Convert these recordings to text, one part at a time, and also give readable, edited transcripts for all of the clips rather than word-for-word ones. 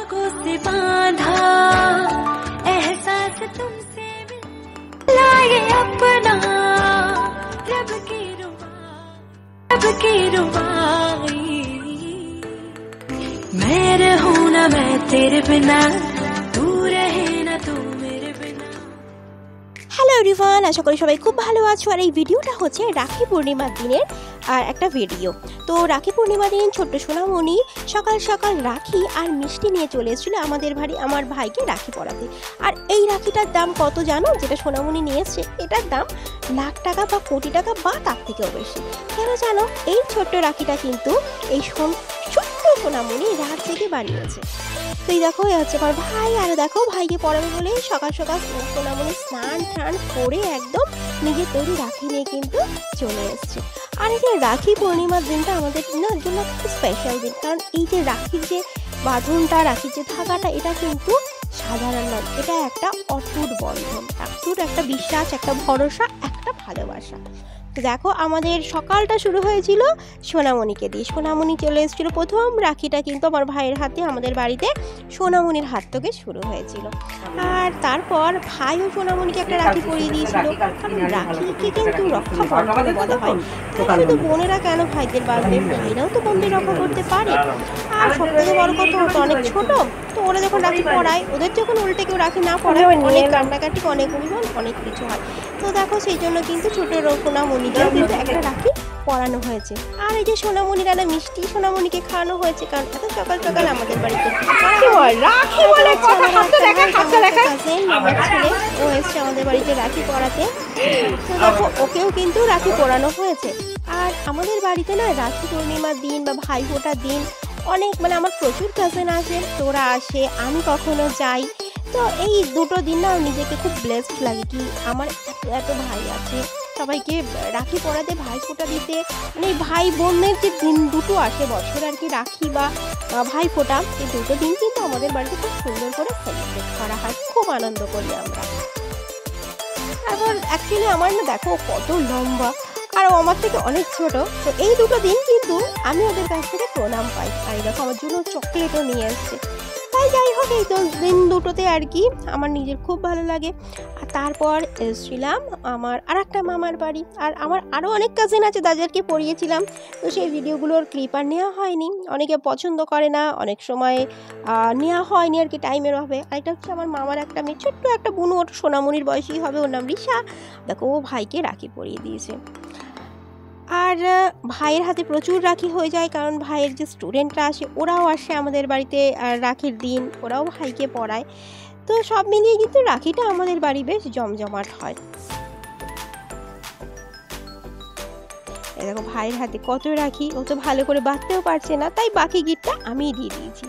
पलकों से बांधा एहसास तुमसे लाए अपना रब की रुबाई मैं रहूं ना मैं तेरे बिना तू रहे ना तू मेरे बिना। হ্যালো এভরিওয়ান, আশা করি সবাই খুব ভালো আছো। আর এই ভিডিওটা হচ্ছে রাখি পূর্ণিমার দিনের আর একটা ভিডিও। তো রাখি পূর্ণিমার দিন ছোট্ট সোনামণি সকাল সকাল রাখি আর মিষ্টি নিয়ে চলে এসেছিলো আমার ভাইকে রাখি পরাতে। আর এই রাখিটার দাম কত জানো? যেটা সোনামণি নিয়ে এসছে এটার দাম লাখ টাকা বা কোটি টাকা বা তার থেকেও বেশি। কেন জানো? এই ছোট্ট রাখিটা কিন্তু এই ছোট্ট সোনামণি রাত জেগে বানিয়েছে। তো এই দেখো, হচ্ছে আমার ভাই, আর দেখো ভাইকে পড়াবে বলে সকাল সকাল সোনামণি স্নান টান করে একদম নিজের তৈরি রাখি নিয়ে কিন্তু চলে এসছে। আর এই যে রাখি পূর্ণিমার দিনটা আমাদের জন্য একটা স্পেশাল দিন, কারণ এই যে রাখির যে বাঁধনটা, রাখির যে ধাগাটা, এটা কিন্তু সাধারণ নয়, এটা একটা অটুট বন্ধন, অটুট একটা বিশ্বাস, একটা ভরসা, একটা ভালোবাসা। তো দেখো আমাদের সকালটা শুরু হয়েছিল সোনামণিকে দিয়ে। সোনামণি চলে এসেছিল প্রথম রাখিটা কিন্তু আমার ভাইয়ের হাতে, আমাদের বাড়িতে সোনামণির হাত থেকে শুরু হয়েছিল। আর তারপর ভাইও সোনামণিকে একটা রাখি পরিয়ে দিয়েছিল, কারণ রাখিকে কিন্তু রক্ষা বন্ধন বলা হয়। তাই শুধু বোনেরা কেন ভাইদের বাঁধবে, ভাইরাও তো বোনদের রক্ষা করতে পারে। আর সব থেকে বড় কথা, তো অনেক ছোট, তো ওরা যখন রাখি পরায়, ওদের যখন উল্টে কেউ রাখি না পরায়, অনেক কান্নাকাটি, অনেক অভিমান, অনেক কিছু হয়। তো দেখো সেই জন্য কিন্তু ছোট সোনামণিকে কিন্তু একটা রাখি পরানো হয়েছে। আর এই যে সোনামণির একটা মিষ্টি সোনামণিকে খাওয়ানো হয়েছে, কারণ এত সকাল সকাল আমাদের বাড়িতে ছেলে ও এসছে আমাদের বাড়িতে রাখি পরাতে। তো দেখো ওকেও কিন্তু রাখি পরানো হয়েছে। আর আমাদের বাড়িতে না রাখি পূর্ণিমার দিন বা ভাই ফোঁটার দিন অনেক, আমার প্রচুর কাজিন আসে, তোরা আসে, আমি কখনো যাই। তো এই দুটো দিন না নিজেকে খুব ব্লেসড লাগে, কি আমার এত ভাই আছে, সবাইকে রাখি পরাতে, ভাই ফোঁটা দিতে, ভাই বোনের যে দিন দুটো আসে বছর আর কি, রাখি বা ভাই ফোঁটা, এই দুটো দিন কিন্তু আমাদের বাড়িতে খুব সুন্দর করে সেলিব্রেট করা হয়, খুব আনন্দ করি আমরা। এখন অ্যাকচুয়ালি আমার না দেখো কত লম্বা, আর আমার থেকে অনেক ছোট, তো এই দুটো দিন কিন্তু আমি ওদের কাছ থেকে প্রণাম পাই। আর দেখো আমার জন্য চকলেটও নিয়ে এসছে। তাই যাই হোক, এই দিন দুটোতে আর কি আমার নিজের খুব ভালো লাগে। আর তারপর এসেছিলাম আমার আর একটা মামার বাড়ি, আর আমার আরও অনেক কাজিন আছে তাদেরকে পড়িয়েছিলাম। তো সেই ভিডিওগুলোর ক্লিপ আর নেওয়া হয়নি, অনেকে পছন্দ করে না, অনেক সময় নেওয়া হয়নি আর কি টাইমের অভাবে। আরেকটা হচ্ছে আমার মামার একটা মেয়ে, ছোট্ট একটা বুনু, ওর সোনামণির বয়সী হবে, ওর নাম রিশা। দেখো ও ভাইকে রাখি পরিয়ে দিয়েছে। আর ভাইয়ের হাতে প্রচুর রাখি হয়ে যায়, কারণ ভাইয়ের যে স্টুডেন্টরা আসে ওরাও আসে আমাদের বাড়িতে রাখির দিন, ওরাও ভাইকে পড়ায়। তো সব মিলিয়ে কিন্তু রাখিটা আমাদের বাড়ি বেশ জমজমাট হয়। দেখো ভাইয়ের হাতে কত রাখি, ও তো ভালো করে বাঁধতেও পারছে না, তাই বাকি গিফটটা আমিই দিয়ে দিয়েছি।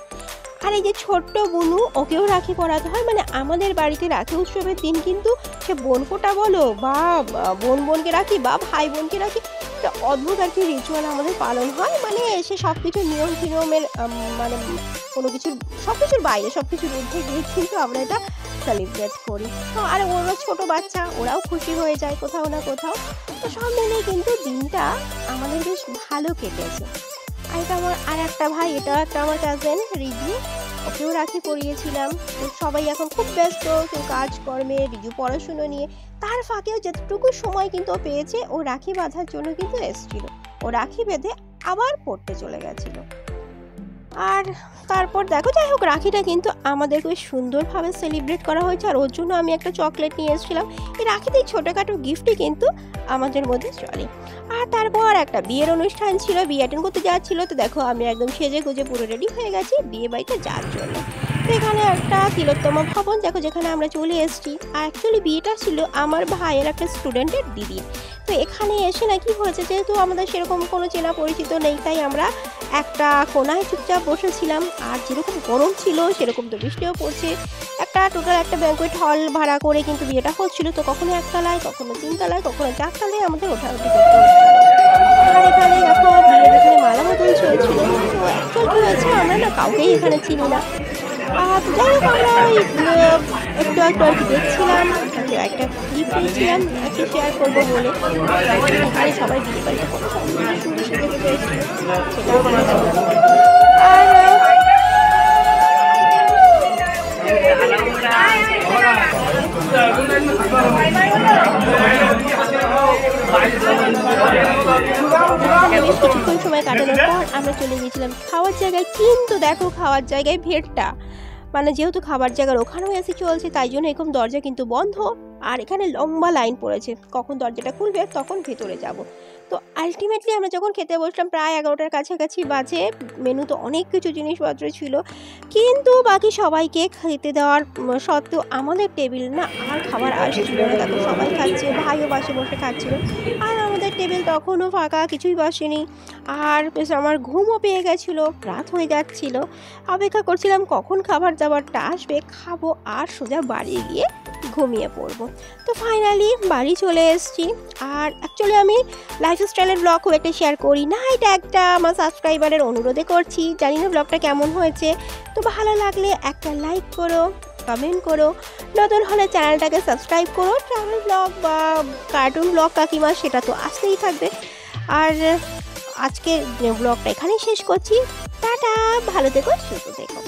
আর এই যে ছোট্ট বুনু, ওকেও রাখি পরাতে হয়। আমাদের বাড়িতে রাখি উৎসবের দিন কিন্তু সে বোন ফোঁটা বলো বা বোনকে রাখি বা ভাই বোনকে রাখি, একটা অদ্ভুত আর কি রিচুয়াল আমাদের পালন হয়। সে সব কিছু নিয়ম ফিয়মের কোনো কিছুর, সব কিছুর বাইরে, সব কিছুর ঊর্ধ্বে গিয়ে কিন্তু আমরা এটা সেলিব্রেট করি। তো আর ওরা ছোটো বাচ্চা, ওরাও খুশি হয়ে যায় কোথাও না কোথাও। তো সব মিলিয়ে কিন্তু দিনটা আমাদের বেশ ভালো কেটেছে। আর এটা আমার আর একটা ভাই, এটা একটা আমার কাজিন রিজু, ওকেও রাখি পরিয়েছিলাম। সবাই এখন খুব ব্যস্ত, কেউ কাজকর্মে, রিজু পড়াশুনো নিয়ে, তার ফাঁকেও যতটুকু সময় কিন্তু পেয়েছে ও রাখি বাঁধার জন্য কিন্তু এসেছিল। ও রাখি বেঁধে আবার পড়তে চলে গেছিল। আর তারপর দেখো, যাই হোক রাখিটা কিন্তু আমাদের খুব সুন্দরভাবে সেলিব্রেট করা হয়েছে। আর ওর জন্য আমি একটা চকলেট নিয়ে এসেছিলাম। এই রাখিতে ছোটোখাটো গিফটই কিন্তু আমাদের মধ্যে চলে। আর তারপর একটা বিয়ের অনুষ্ঠান ছিল, বিয়ে অ্যাটেন্ড করতে যাচ্ছিল। তো দেখো আমি একদম সেজে গুজে পুরো রেডি হয়ে গেছি বিয়ে বাড়িতে যাওয়ার জন্য। তো এখানে একটা তিলোত্তমা ভবন দেখো, যেখানে আমরা চলে এসেছি। আর অ্যাকচুয়ালি বিয়েটা ছিল আমার ভাইয়ের একটা স্টুডেন্টের দিদির। তো এখানে এসে না কি হয়েছে, যেহেতু আমাদের সেরকম কোনো চেনা পরিচিত নেই, তাই আমরা একটা কোনায় চুপচাপ বসেছিলাম। আর যেরকম গরম ছিল সেরকম তো বৃষ্টিও পড়ছে। টোটাল একটা ব্যাঙ্কুয়েট হল ভাড়া করে কিন্তু বিয়েটা হচ্ছিল। তো কখনো একতলায়, কখনো তিনতলায়, কখনো চারতলায় আমাদের ওঠাউঠি করতে হচ্ছিল। আর এখানে দেখো বিয়ের এখানে মালা বদল চলছিল। তো অ্যাকচুয়াল কি হয়েছে, আমরা না কাউকেই এখানে চিনি না। তো যাই হোক আমরা একটু আর কি দেখছিলাম, একটা ক্লিপ নিয়েছিলাম একটু শেয়ার করবো বলে। এখানে সবাই বিয়ে বাড়িতে কত সুন্দর সেজে গুজে এসেছিল, সেটাও আর কাটানোর পর আমরা চলে গিয়েছিলাম খাওয়ার জায়গায়। কিন্তু দেখো খাওয়ার জায়গায় ভিড়টা, মানে যেহেতু খাবার জায়গার ওখানেও এসি চলছে তাই জন্য এরকম দরজা কিন্তু বন্ধ, আর এখানে লম্বা লাইন পড়েছে, কখন দরজাটা খুলবে তখন ভেতরে যাব। তো আলটিমেটলি আমরা যখন খেতে বসলাম প্রায় 11টার কাছাকাছি বাজে। মেনু তো অনেক কিছু জিনিসপত্র ছিল, কিন্তু বাকি সবাইকে খেতে দেওয়ার সত্ত্বেও আমাদের টেবিল না আর খাবার আসছিল না। দেখো সবাই খাচ্ছে, ভাইও পাশে বসে খাচ্ছিল, আর আমাদের টেবিল তখনও ফাঁকা, কিছুই বসেনি। আর বেশ আমার ঘুমও পেয়ে গেছিলো, রাত হয়ে যাচ্ছিল, অপেক্ষা করছিলাম কখন খাবার দাবারটা আসবে, খাবো আর সোজা বাড়ি গিয়ে ঘুমিয়ে পড়বো। তো ফাইনালি বাড়ি চলে এসেছি। আর অ্যাকচুয়ালি আমি লাইফস্টাইলের ব্লগ খুব একটা শেয়ার করি না, এটা একটা আমার সাবস্ক্রাইবারের অনুরোধে করছি। জানি না ব্লগটা কেমন হয়েছে, তো ভালো লাগলে একটা লাইক করো, কমেন্ট করো, নতুন হলে চ্যানেলটাকে সাবস্ক্রাইব করো। ট্রাভেল ব্লগ বা কার্টুন ব্লগ কাকিমা সেটা তো আসতেই থাকবে। আর আজকে ব্লগটা এখানেই শেষ করছি। টাটা, ভালো থেকো, সুস্থ থেকো।